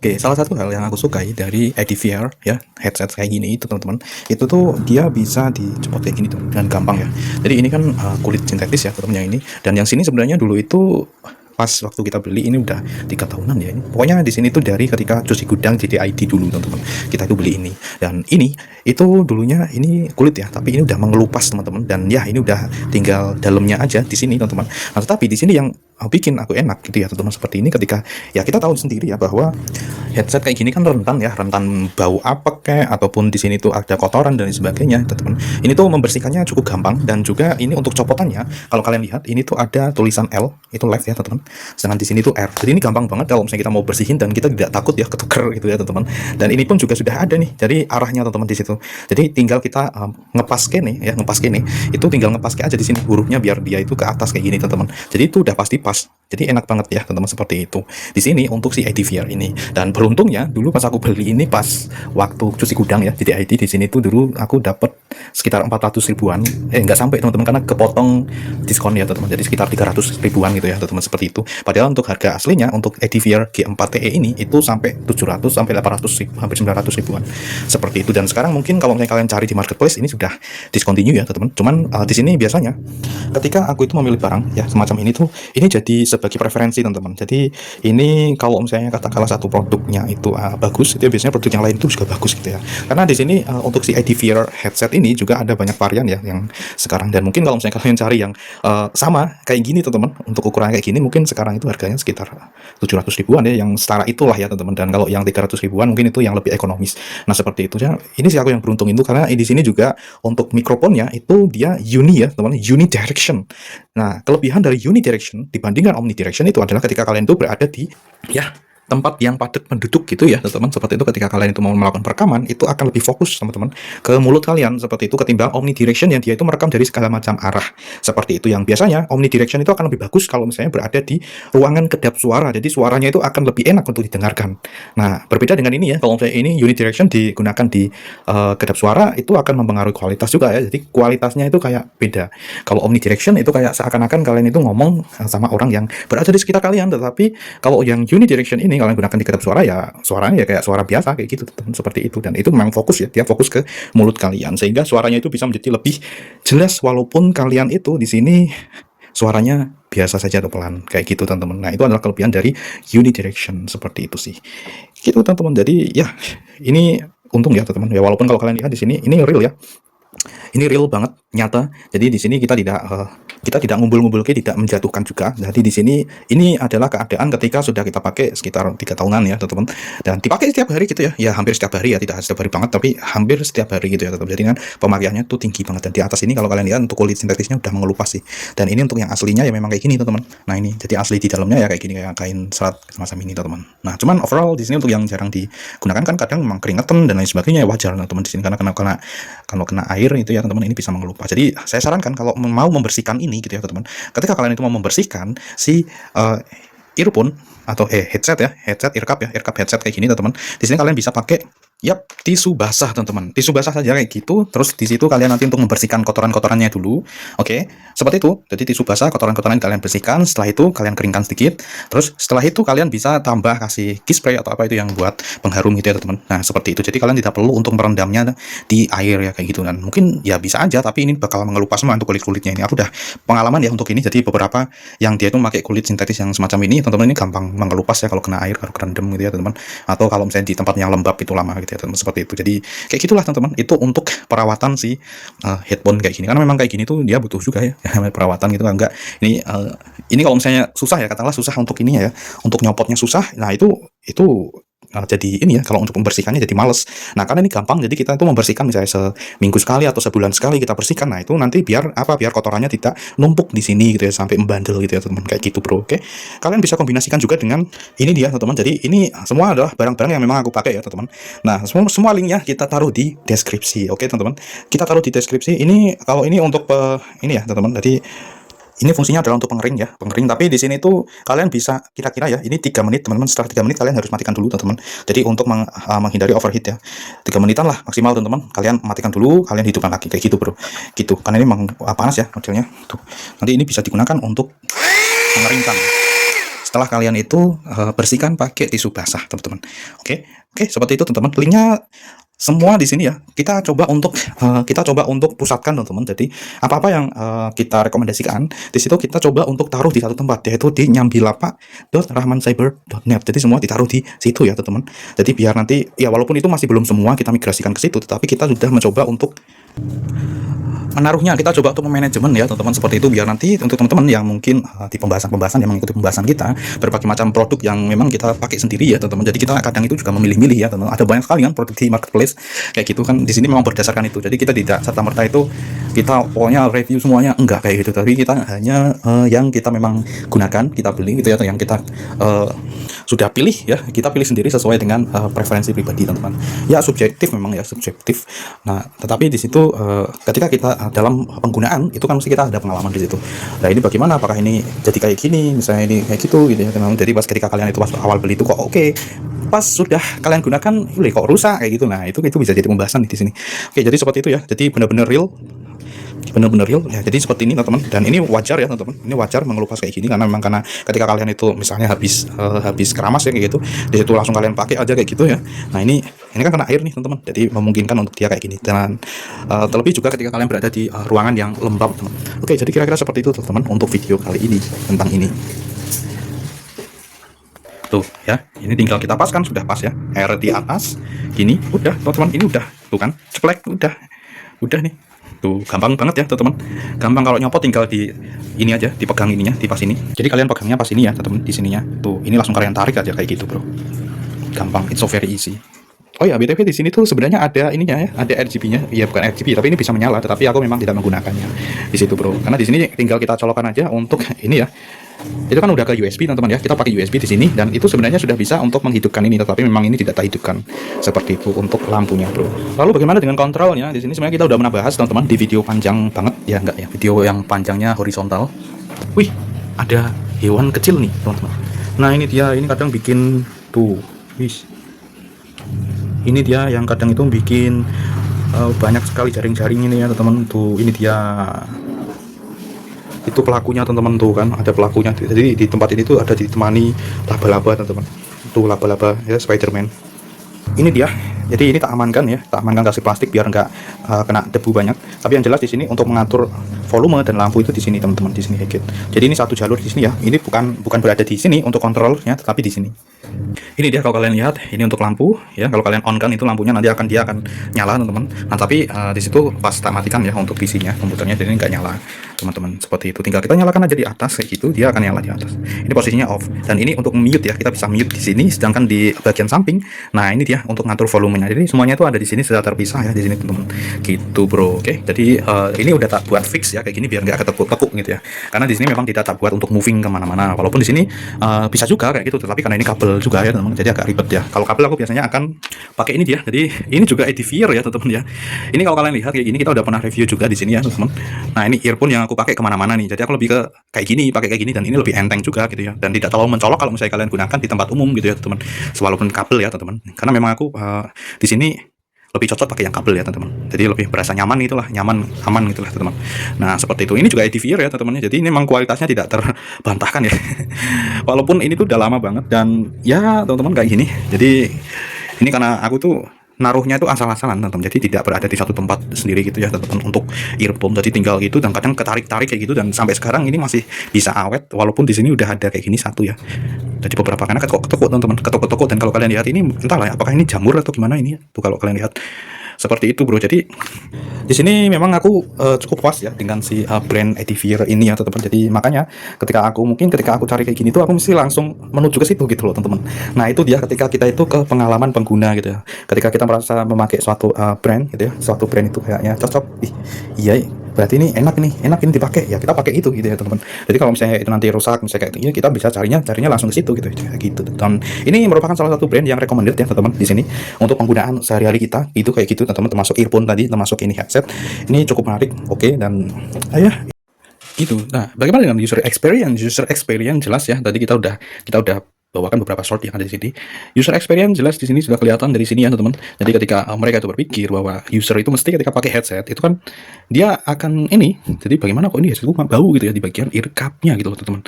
Oke, salah satu hal yang aku sukai dari EDVR ya, headset kayak gini itu teman-teman, itu tuh dia bisa dicopot kayak gini tuh dengan gampang ya. Jadi ini kan kulit sintetis ya teman-teman yang ini, dan yang sini sebenarnya dulu itu pas waktu kita beli ini udah 3 tahunan ya ini. Pokoknya di sini tuh dari ketika cuci gudang JDID dulu teman-teman, kita itu beli ini. Dan ini itu dulunya ini kulit ya, tapi ini udah mengelupas teman-teman, dan ya ini udah tinggal dalamnya aja di sini teman-teman. Nah tetapi di sini yang bikin aku enak gitu ya teman-teman, seperti ini ketika ya kita tahu sendiri ya bahwa headset kayak gini kan rentan ya, rentan bau apa kayak ataupun di sini tuh ada kotoran dan sebagainya teman-teman. Ini tuh membersihkannya cukup gampang, dan juga ini untuk copotannya kalau kalian lihat ini tuh ada tulisan L itu left ya teman-teman, sedangkan di sini tuh R. Jadi ini gampang banget kalau misalnya kita mau bersihin dan kita tidak takut ya ketuker gitu ya teman-teman. Dan ini pun juga sudah ada nih jadi arahnya teman-teman di situ. Jadi tinggal kita ngepas nih ya, ngepas nih itu tinggal ngepas aja di sini hurufnya biar dia itu ke atas kayak gini teman-teman. Jadi itu udah pasti pas. Jadi enak banget ya teman-teman, seperti itu di sini untuk si EDVR ini. Dan beruntungnya dulu pas aku beli ini pas waktu cuci gudang ya di DID di sini tuh dulu aku dapat sekitar 400 ribuan, nggak sampai teman-teman karena kepotong diskon ya teman-teman, jadi sekitar 300 ribuan gitu ya teman-teman, seperti itu. Padahal untuk harga aslinya untuk EDVR G4TE ini itu sampai 700 sampai 800 ribu, hampir 900 ribuan seperti itu. Dan sekarang mungkin kalau misalnya kalian cari di marketplace ini sudah discontinue ya teman-teman. Cuman di sini biasanya ketika aku itu memilih barang ya semacam ini tuh, ini jadi sebagai preferensi teman-teman. Jadi ini kalau misalnya katakanlah satu produknya itu bagus, itu biasanya produk yang lain itu juga bagus gitu ya. Karena di sini untuk si EDVR headset ini juga ada banyak varian ya yang sekarang. Dan mungkin kalau misalnya kalian cari yang sama kayak gini teman-teman, untuk ukuran kayak gini mungkin sekarang itu harganya sekitar 700 ribuan ya, yang setara itulah ya teman-teman. Dan kalau yang 300 ribuan mungkin itu yang lebih ekonomis. Nah seperti itu ya. Ini sih aku yang beruntung itu, karena di sini juga untuk mikrofonnya itu dia uni ya teman-teman, unidirection. Nah kelebihan dari unidirection dibandingkan omnidirection itu adalah ketika kalian itu berada di ya tempat yang padat penduduk gitu ya teman-teman, seperti itu ketika kalian itu mau melakukan perekaman itu akan lebih fokus teman-teman ke mulut kalian, seperti itu, ketimbang omnidirection yang dia itu merekam dari segala macam arah seperti itu. Yang biasanya omnidirection itu akan lebih bagus kalau misalnya berada di ruangan kedap suara, jadi suaranya itu akan lebih enak untuk didengarkan. Nah berbeda dengan ini ya, kalau misalnya ini unidirection digunakan di kedap suara itu akan mempengaruhi kualitas juga ya, jadi kualitasnya itu kayak beda. Kalau omnidirection itu kayak seakan-akan kalian itu ngomong sama orang yang berada di sekitar kalian, tetapi kalau yang unidirection ini kalian gunakan di kedap suara ya suaranya ya kayak suara biasa kayak gitu teman, seperti itu. Dan itu memang fokus ya, dia fokus ke mulut kalian sehingga suaranya itu bisa menjadi lebih jelas walaupun kalian itu di sini suaranya biasa saja atau pelan kayak gitu teman-teman. Nah itu adalah kelebihan dari unidirection, seperti itu sih gitu teman-teman. Jadi ya ini untung ya teman-teman ya, walaupun kalau kalian lihat di sini ini real ya, ini real banget, nyata. Jadi di sini kita tidak ngumpul-ngumpul, tidak menjatuhkan juga. Jadi di sini ini adalah keadaan ketika sudah kita pakai sekitar 3 tahunan ya teman-teman, dan dipakai setiap hari gitu ya, ya hampir setiap hari ya, tidak setiap hari banget tapi hampir setiap hari gitu ya teman-teman. Jadi kan pemakaiannya tuh tinggi banget, dan di atas ini kalau kalian lihat untuk kulit sintetisnya udah mengelupas sih. Dan ini untuk yang aslinya ya memang kayak gini teman-teman. Nah ini jadi asli di dalamnya ya kayak gini, kayak kain serat semacam ini teman-teman. Nah cuman overall di sini untuk yang jarang digunakan kan kadang memang keringetan dan lain sebagainya ya, wajar teman-teman di sini karena kalau kena air itu ya teman-teman ini bisa mengelupas. Jadi saya sarankan kalau mau membersihkan ini gitu ya teman-teman, ketika kalian itu mau membersihkan si earphone atau headset ya, headset earcup headset kayak gini teman-teman, di sini kalian bisa pakai tisu basah teman-teman, tisu basah saja kayak gitu. Terus di situ kalian nanti untuk membersihkan kotoran-kotorannya dulu, oke, seperti itu. Jadi tisu basah, kotoran-kotoran kalian bersihkan, setelah itu kalian keringkan sedikit. Terus setelah itu kalian bisa tambah kasih key spray atau apa itu yang buat pengharum gitu ya teman-teman. Nah seperti itu, jadi kalian tidak perlu untuk merendamnya di air ya kayak gitu. Dan mungkin ya bisa aja, tapi ini bakal mengelupas semua untuk kulit-kulitnya ini. Aku udah pengalaman ya untuk ini, jadi beberapa yang dia itu pakai kulit sintetis yang semacam ini teman-teman, ini gampang mengelupas ya kalau kena air, kalau kerendam gitu ya teman-teman, atau kalau misalnya di tempat yang lembab itu lama gitu ya teman, seperti itu. Jadi kayak gitulah teman-teman, itu untuk perawatan si headphone kayak gini, karena memang kayak gini tuh dia butuh juga ya perawatan gitu. Enggak ini kalau misalnya susah ya, katakanlah susah untuk ini ya, untuk nyopotnya susah, nah itu jadi ini ya, kalau untuk membersihkannya jadi males. Nah karena ini gampang, jadi kita itu membersihkan misalnya seminggu sekali atau sebulan sekali kita bersihkan. Nah itu nanti biar kotorannya tidak numpuk di sini gitu ya, sampai membandel gitu ya teman, kayak gitu bro. Oke, kalian bisa kombinasikan juga dengan ini dia teman-teman. Jadi ini semua adalah barang-barang yang memang aku pakai ya teman-teman. Nah semua linknya kita taruh di deskripsi, oke teman-teman, kita taruh di deskripsi. Ini kalau ini untuk ini ya teman-teman, jadi ini fungsinya adalah untuk pengering ya, pengering. Tapi di sini tuh kalian bisa kira-kira ya, ini 3 menit teman-teman. Setelah 3 menit kalian harus matikan dulu teman-teman. Jadi untuk menghindari overheat ya, 3 menitan lah maksimal teman-teman. Kalian matikan dulu, kalian hidupkan lagi kayak gitu bro, gitu. Karena ini memang panas ya modelnya tuh. Nanti ini bisa digunakan untuk mengeringkan. setelah kalian itu bersihkan pakai tisu basah, teman-teman. Oke, oke, seperti itu, teman-teman. Linknya semua di sini ya. Kita coba untuk pusatkan, teman-teman. Jadi apa-apa yang kita rekomendasikan di situ kita coba untuk taruh di satu tempat, yaitu di nyambilapa.rahmancyber.net. Jadi semua ditaruh di situ ya, teman-teman. Jadi biar nanti ya, walaupun itu masih belum semua kita migrasikan ke situ, tetapi kita sudah mencoba untuk menaruhnya, kita coba untuk memanajemen ya, teman-teman, seperti itu, biar nanti untuk teman-teman yang mungkin di pembahasan yang mengikuti pembahasan kita, berbagai macam produk yang memang kita pakai sendiri ya, teman-teman. Jadi kita kadang itu juga memilih-milih ya, teman-teman. Ada banyak sekali kan produk di marketplace kayak gitu kan. Di sini memang berdasarkan itu. Jadi kita tidak serta-merta itu kita pokoknya review semuanya, enggak kayak gitu. Tapi kita hanya yang kita memang gunakan, kita beli gitu ya, yang kita sudah pilih ya, kita pilih sendiri sesuai dengan preferensi pribadi, teman-teman. Ya subjektif memang ya, subjektif. Nah, tetapi di situ ketika kita dalam penggunaan itu kan mesti kita ada pengalaman di situ. Nah, ini bagaimana, apakah ini jadi kayak gini, misalnya ini kayak gitu ya, teman-teman. Jadi pas ketika kalian itu pas awal beli itu kok oke, pas sudah kalian gunakan kok rusak kayak gitu. Nah, itu bisa jadi pembahasan di sini. Oke, jadi seperti itu ya. Jadi benar-benar real ya. Jadi seperti ini, teman-teman, dan ini wajar ya, teman-teman. Ini wajar mengelupas kayak gini karena memang karena ketika kalian itu misalnya habis keramas ya kayak gitu, di situ langsung kalian pakai aja kayak gitu ya. Nah, ini kan kena air nih, teman-teman, jadi memungkinkan untuk dia kayak gini. Dan terlebih juga ketika kalian berada di ruangan yang lembab, teman. Oke, jadi kira-kira seperti itu, teman-teman, untuk video kali ini tentang ini. Tuh ya, ini tinggal kita paskan, sudah pas ya, air di atas gini, udah, teman-teman, ini udah, tuh kan, ceplek, udah nih. Tuh, gampang banget ya, teman-teman. Gampang, kalau nyopot tinggal di ini aja, dipegang ininya, di pas ini. Jadi kalian pegangnya pas ini ya, teman-teman, di sininya. Tuh, ini langsung kalian tarik aja kayak gitu, bro. Gampang, it's so very easy. Oh ya, BTW di sini tuh sebenarnya ada ininya ya, ada RGB-nya. Ya bukan RGB, tapi ini bisa menyala, tetapi aku memang tidak menggunakannya di situ, bro. Karena di sini tinggal kita colokan aja untuk ini ya. Itu kan udah ke USB, teman-teman ya. Kita pakai USB di sini, dan itu sebenarnya sudah bisa untuk menghidupkan ini, tetapi memang ini tidak terhidupkan seperti itu untuk lampunya, bro. Lalu bagaimana dengan kontrolnya? Di sini sebenarnya kita udah pernah bahas, teman-teman, di video panjang banget ya, enggak ya, video yang panjangnya horizontal. Wih, ada hewan kecil nih, teman-teman. Nah, ini dia, ini kadang bikin tuh, wis. Ini dia yang kadang itu bikin banyak sekali jaring-jaring ini ya, teman-teman. Tuh, ini dia. Itu pelakunya, teman-teman, tuh kan ada pelakunya. Jadi di tempat ini tuh ada ditemani laba-laba, teman-teman. Tuh laba-laba ya, Spiderman. Ini dia. Jadi ini tak amankan ya, tak amankan kasih plastik biar nggak kena debu banyak. Tapi yang jelas di sini untuk mengatur volume dan lampu itu di sini, teman-teman, di sini kayak. Jadi ini satu jalur di sini ya. Ini bukan berada di sini untuk kontrolnya, tetapi di sini. Ini dia, kalau kalian lihat, ini untuk lampu ya. Kalau kalian on kan itu lampunya nanti dia akan nyala, teman-teman. Nah, tapi di situ pas tak matikan ya untuk PC-nya, komputernya, jadi nggak nyala, teman-teman. Seperti itu. Tinggal kita nyalakan aja di atas kayak gitu, dia akan nyala di atas. Ini posisinya off. Dan ini untuk mute ya, kita bisa mute di sini, sedangkan di bagian samping, nah ini dia untuk ngatur volumenya. Jadi semuanya itu ada di sini, sudah terpisah ya di sini, teman-teman. Gitu, bro. Oke. Jadi ini udah tak buat fix ya kayak gini biar nggak ketekuk-tekuk gitu ya. Karena di sini memang tidak tak buat untuk moving kemana-mana. Walaupun di sini bisa juga kayak gitu, tetapi karena ini kabel juga ya, teman-teman, jadi agak ribet ya. Kalau kabel aku biasanya akan pakai ini dia. Jadi ini juga Edifier ya, teman-teman ya. Ini kalau kalian lihat kayak gini, kita udah pernah review juga di sini ya, teman-teman. Nah, ini earphone yang aku pakai kemana-mana nih. Jadi aku lebih ke kayak gini, pakai kayak gini, dan ini lebih enteng juga gitu ya. Dan tidak terlalu mencolok kalau misalnya kalian gunakan di tempat umum gitu ya, teman-teman. Walaupun kabel ya, teman-teman. Karena memang aku di sini lebih cocok pakai yang kabel ya, teman-teman. Jadi lebih berasa nyaman itulah, nyaman, aman gitulah, teman-teman. Nah, seperti itu. Ini juga Edifier ya, teman-teman. Jadi ini memang kualitasnya tidak terbantahkan ya. Walaupun ini tuh udah lama banget, dan ya, teman-teman, kayak gini. Jadi ini karena aku tuh naruhnya itu asal-asalan, teman-teman. Jadi tidak berada di satu tempat sendiri gitu ya, teman-teman, untuk earphone. Jadi tinggal gitu, dan kadang ketarik-tarik kayak gitu, dan sampai sekarang ini masih bisa awet walaupun di sini udah ada kayak gini satu ya. Jadi beberapa karena ketukuk, teman-teman, ketukuk. Dan kalau kalian lihat ini entahlah ya, apakah ini jamur atau gimana ini ya. Tuh kalau kalian lihat seperti itu, bro. Jadi di sini memang aku cukup puas ya dengan si brand Edifier ini ya, teman-teman. Jadi makanya ketika aku cari kayak gini tuh aku mesti langsung menuju ke situ gitu loh, teman-teman. Nah, itu dia ketika kita itu ke pengalaman pengguna gitu ya. Ketika kita merasa memakai suatu brand gitu ya, suatu brand itu kayaknya cocok. Iya, berarti ini enak ini dipakai ya, kita pakai itu gitu ya, teman-teman. Jadi kalau misalnya itu nanti rusak misalnya kayak gini, kita bisa carinya langsung ke situ gitu gitu. Dan ini merupakan salah satu brand yang recommended ya, teman-teman, di sini untuk penggunaan sehari-hari kita itu kayak gitu, teman-teman, termasuk earphone tadi, termasuk ini headset. Ini cukup menarik. Oke, dan ya gitu. Nah, bagaimana dengan user experience? User experience jelas ya. Tadi kita udah bawakan beberapa short yang ada di sini. User experience jelas di sini sudah kelihatan dari sini ya, teman-teman. Jadi ketika mereka itu berpikir bahwa user itu mesti ketika pakai headset itu kan dia akan ini. Jadi bagaimana kok ini headset bau gitu ya di bagian ear cup-nya gitu loh, teman-teman.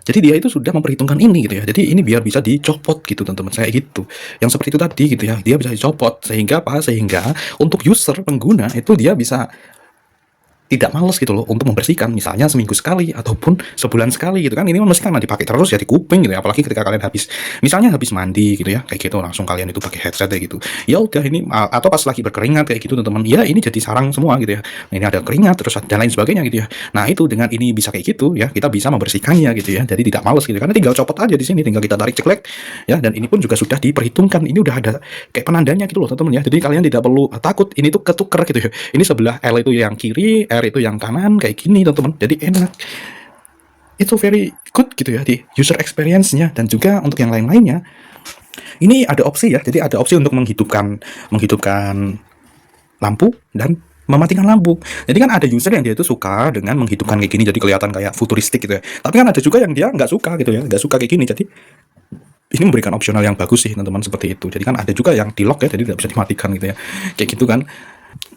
Jadi dia itu sudah memperhitungkan ini gitu ya. Jadi ini biar bisa dicopot gitu teman-teman, saya gitu. Yang seperti itu tadi gitu ya, dia bisa dicopot sehingga apa? Sehingga untuk user pengguna itu dia bisa tidak males gitu loh untuk membersihkan, misalnya seminggu sekali ataupun sebulan sekali gitu kan. Ini mesti kan dipakai terus ya di kuping gitu ya, apalagi ketika kalian misalnya habis mandi gitu ya, kayak gitu langsung kalian itu pakai headset kayak gitu. Ya udah ini atau pas lagi berkeringat kayak gitu teman-teman, ya ini jadi sarang semua gitu ya. Nah, ini ada keringat terus dan lain sebagainya gitu ya. Nah itu dengan ini bisa kayak gitu ya, kita bisa membersihkannya gitu ya. Jadi tidak males gitu, karena tinggal copot aja di sini, tinggal kita tarik ceklek ya. Dan ini pun juga sudah diperhitungkan, ini udah ada kayak penandanya gitu loh teman-teman ya. Jadi kalian tidak perlu takut ini tuh ketuker gitu ya. Ini sebelah L itu yang kiri, R itu yang kanan kayak gini teman-teman. Jadi enak, itu very good gitu ya di user experience-nya. Dan juga untuk yang lain-lainnya ini ada opsi ya, jadi ada opsi untuk menghidupkan lampu dan mematikan lampu. Jadi kan ada user yang dia itu suka dengan menghidupkan kayak gini, jadi kelihatan kayak futuristik gitu ya. Tapi kan ada juga yang dia nggak suka gitu ya, nggak suka kayak gini. Jadi ini memberikan opsional yang bagus sih teman-teman, seperti itu. Jadi kan ada juga yang di lock ya, jadi tidak bisa dimatikan gitu ya, kayak gitu kan.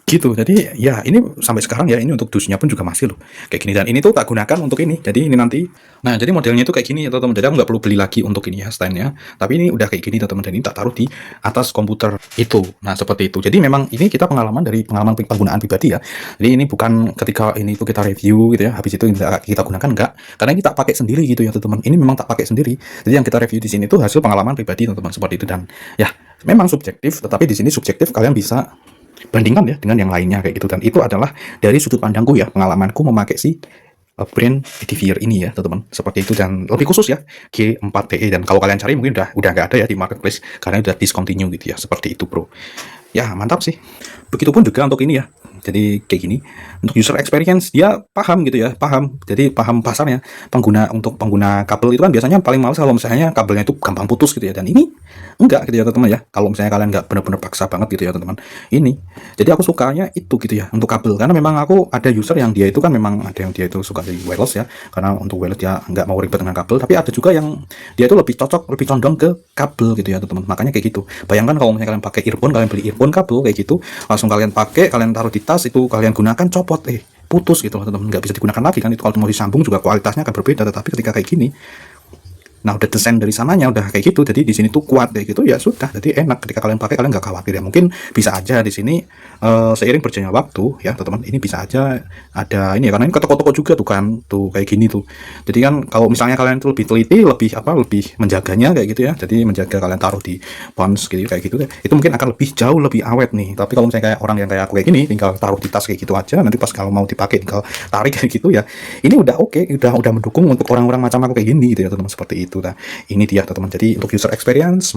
Gitu, jadi ya ini sampai sekarang ya, ini untuk dusnya pun juga masih loh kayak gini. Dan ini tuh tak gunakan untuk ini, jadi ini nanti, nah jadi modelnya itu kayak gini ya teman-teman. Jadi aku nggak perlu beli lagi untuk ini ya stand-nya, tapi ini udah kayak gini teman-teman. Dan ini tak taruh di atas komputer itu. Nah seperti itu. Jadi memang ini kita pengalaman dari pengalaman penggunaan pribadi ya. Jadi ini bukan ketika ini tuh kita review gitu ya, habis itu kita gunakan, enggak, karena ini tak pakai sendiri gitu ya teman-teman. Ini memang tak pakai sendiri. Jadi yang kita review di sini tuh hasil pengalaman pribadi teman-teman, seperti itu. Dan ya memang subjektif, tetapi di sini subjektif kalian bisa bandingkan ya dengan yang lainnya kayak gitu. Dan itu adalah dari sudut pandangku ya, pengalamanku memakai si brand Edifier ini ya teman-teman, seperti itu. Dan lebih khusus ya G4TE, dan kalau kalian cari mungkin udah nggak ada ya di marketplace karena udah discontinue gitu ya, seperti itu bro. Ya mantap sih. Begitupun juga untuk ini ya, jadi kayak gini untuk user experience, dia paham gitu ya, jadi paham pasarnya. Untuk pengguna kabel itu kan biasanya paling males kalau misalnya kabelnya itu gampang putus gitu ya. Dan ini enggak gitu ya teman-teman ya, kalau misalnya kalian nggak benar-benar paksa banget gitu ya teman-teman. Ini jadi aku sukanya itu gitu ya untuk kabel, karena memang aku ada user yang dia itu kan memang ada yang dia itu suka di wireless ya, karena untuk wireless dia nggak mau ribet dengan kabel. Tapi ada juga yang dia itu lebih condong ke kabel gitu ya teman-teman. Makanya kayak gitu, bayangkan kalau misalnya kalian pakai earphone, kalian beli earphone kabel kayak gitu, langsung kalian pakai, kalian taruh di tas, itu kalian gunakan, copot putus gitu loh teman-teman, nggak bisa digunakan lagi kan. Itu kalau mau disambung juga kualitasnya akan berbeda. Tetapi ketika kayak gini, nah udah desain dari sananya udah kayak gitu, jadi di sini tuh kuat kayak gitu ya sudah. Jadi enak ketika kalian pakai, kalian nggak khawatir ya. Mungkin bisa aja di sini seiring berjalannya waktu ya teman-teman, ini bisa aja ada ini ya, karena ini ke toko-toko juga tuh kan, tuh kayak gini tuh. Jadi kan kalau misalnya kalian itu lebih teliti, lebih menjaganya kayak gitu ya, jadi menjaga kalian taruh di pons gitu kayak gitu, itu mungkin akan lebih jauh lebih awet nih. Tapi kalau misalnya kayak orang yang kayak aku kayak gini, tinggal taruh di tas kayak gitu aja, nanti pas kalau mau dipakai tinggal tarik kayak gitu ya, ini udah oke, udah mendukung untuk orang-orang macam aku kayak gini gitu ya teman-teman, seperti itu. Nah ini dia teman-teman, jadi untuk user experience